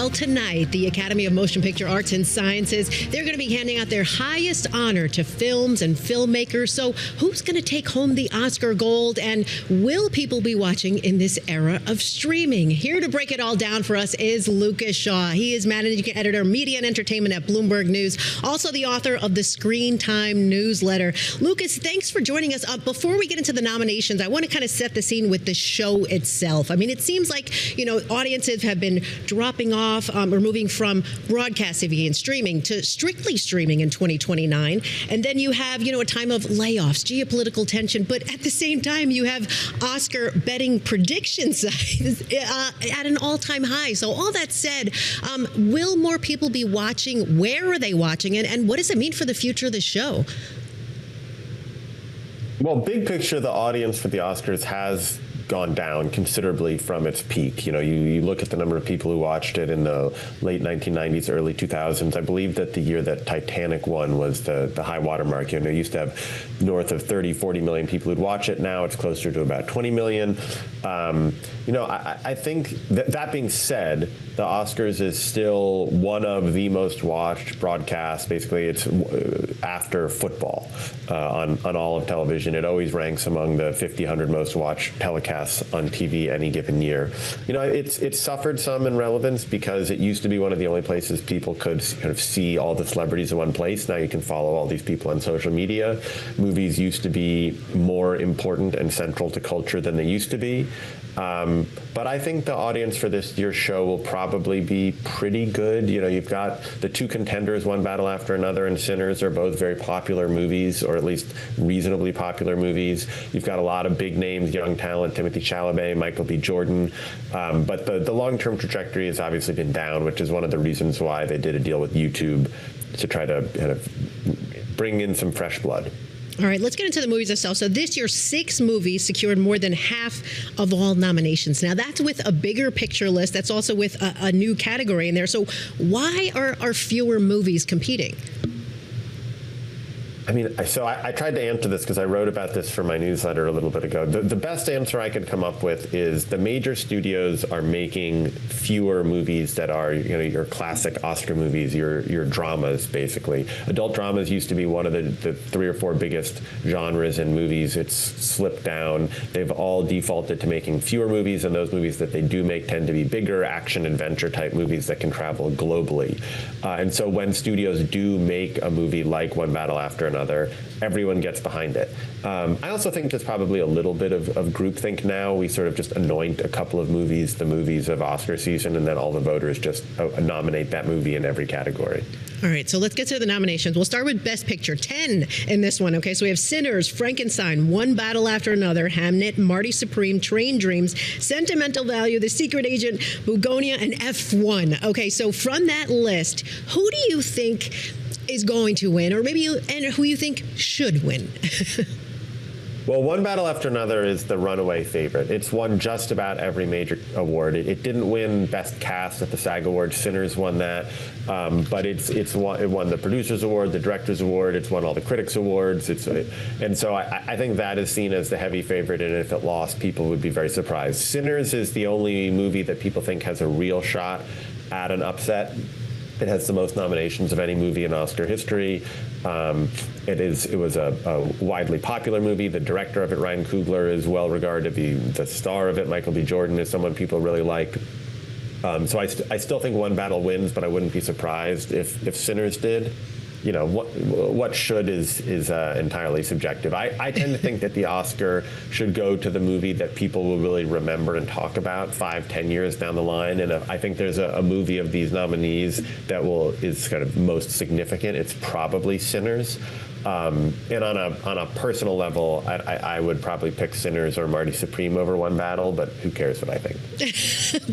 Well, tonight, the Academy of Motion Picture Arts and Sciences, they're going to be handing out their highest honor to films and filmmakers. So who's going to take home the Oscar gold, and will people be watching in this era of streaming? Here to break it all down for us is Lucas Shaw. He is managing editor, media and entertainment at Bloomberg News, also the author of the Screen Time newsletter. Lucas, thanks for joining us. Before we get into the nominations, I want to kind of set the scene with the show itself. I mean, it seems like, audiences have been dropping off or moving from broadcast TV and streaming to strictly streaming in 2029. And then you have, a time of layoffs, geopolitical tension. But at the same time, you have Oscar betting predictions at an all-time high. So all that said, will more people be watching? Where are they watching it? And what does it mean for the future of the show? Well, big picture, the audience for the Oscars has gone down considerably from its peak. You look at the number of people who watched it in the late 1990s, early 2000s. I believe that the year that Titanic won was the high water mark. It used to have north of 30, 40 million people who'd watch it. Now it's closer to about 20 million. I think that being said, the Oscars is still one of the most watched broadcasts. Basically, it's after football on all of television. It always ranks among the 50, 100 most watched telecasts on TV any given year. It's suffered some in relevance because it used to be one of the only places people could kind of see all the celebrities in one place. Now you can follow all these people on social media. Movies used to be more important and central to culture than they used to be. But I think the audience for this year's show will probably be pretty good. You've got the two contenders, One Battle After Another and Sinners, are both very popular movies, or at least reasonably popular movies. You've got a lot of big names, young talent, Timothy Chalamet, Michael B. Jordan. But the long-term trajectory has obviously been down, which is one of the reasons why they did a deal with YouTube to try to kind of bring in some fresh blood. All right, let's get into the movies themselves. So this year, 6 movies secured more than half of all nominations. Now, that's with a bigger picture list. That's also with a new category in there. So why are fewer movies competing? I tried to answer this because I wrote about this for my newsletter a little bit ago. The best answer I could come up with is the major studios are making fewer movies that are, your classic Oscar movies, your dramas, basically. Adult dramas used to be one of the 3 or 4 biggest genres in movies. It's slipped down. They've all defaulted to making fewer movies, and those movies that they do make tend to be bigger action adventure type movies that can travel globally. And so when studios do make a movie like One Battle After Another, everyone gets behind it. I also think there's probably a little bit of groupthink now. We sort of just anoint a couple of movies the movies of Oscar season, and then all the voters just nominate that movie in every category. All right, so let's get to the nominations. We'll start with Best Picture, 10 in this one. Okay, so we have Sinners, Frankenstein, One Battle After Another, Hamnet, Marty Supreme, Train Dreams, Sentimental Value, The Secret Agent, Bugonia, and F1. Okay, so from that list, who do you think is going to win, or and who you think should win? Well, One Battle After Another is the runaway favorite. It's won just about every major award. It didn't win Best Cast at the SAG Awards. Sinners won that, but it won the Producers Award, the Directors Award. It's won all the Critics Awards. And so I think that is seen as the heavy favorite, and if it lost, people would be very surprised. Sinners is the only movie that people think has a real shot at an upset. It has the most nominations of any movie in Oscar history. It was a widely popular movie. The director of it, Ryan Coogler, is well regarded. The star of it, Michael B. Jordan, is someone people really like. So I still think One Battle wins, but I wouldn't be surprised if Sinners did. What should is entirely subjective. I tend to think that the Oscar should go to the movie that people will really remember and talk about 5-10 years down the line. And I think there's a movie of these nominees that is kind of most significant. It's probably Sinners. And on a personal level, I would probably pick Sinners or Marty Supreme over One Battle, but who cares what I think?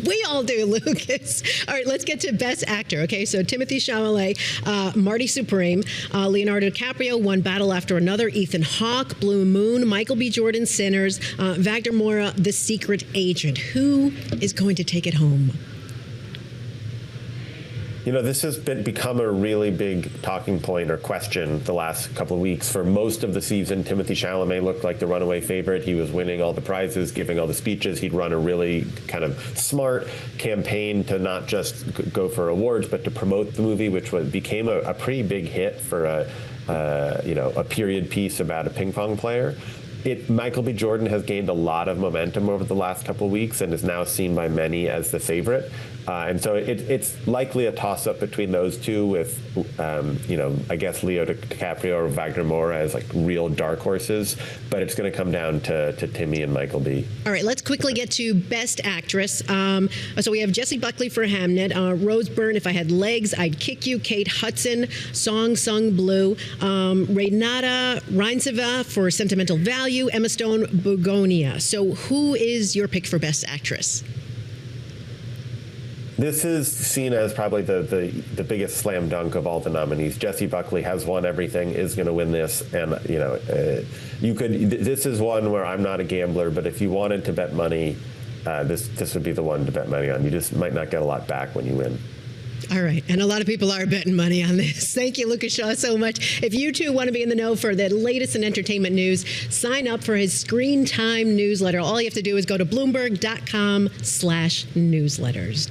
We all do, Lucas. All right, let's get to Best Actor. Okay, so Timothy Chalamet, Marty Supreme, Leonardo DiCaprio, One Battle After Another, Ethan Hawke, Blue Moon, Michael B. Jordan, Sinners, Wagner Moura, The Secret Agent. Who is going to take it home? This has become a really big talking point or question the last couple of weeks. For most of the season, Timothée Chalamet looked like the runaway favorite. He was winning all the prizes, giving all the speeches. He'd run a really kind of smart campaign to not just go for awards, but to promote the movie, which became a pretty big hit for a period piece about a ping pong player. Michael B. Jordan has gained a lot of momentum over the last couple of weeks and is now seen by many as the favorite. And so it's likely a toss-up between those two with, I guess Leo DiCaprio or Wagner Moura as like real dark horses. But it's going to come down to Timmy and Michael B. All right, let's quickly get to Best Actress. So we have Jessie Buckley for Hamnet, Rose Byrne, If I Had Legs, I'd Kick You, Kate Hudson, Song Sung Blue, Renata Reinseva for Sentimental Value, Emma Stone, Begonia. So who is your pick for Best Actress? This is seen as probably the biggest slam dunk of all the nominees. Jessie Buckley has won everything, is going to win this, and this is one where I'm not a gambler, but if you wanted to bet money, this would be the one to bet money on. You just might not get a lot back when you win. All right. And a lot of people are betting money on this. Thank you, Lucas Shaw, so much. If you too want to be in the know for the latest in entertainment news, sign up for his Screen Time newsletter. All you have to do is go to Bloomberg.com/newsletters.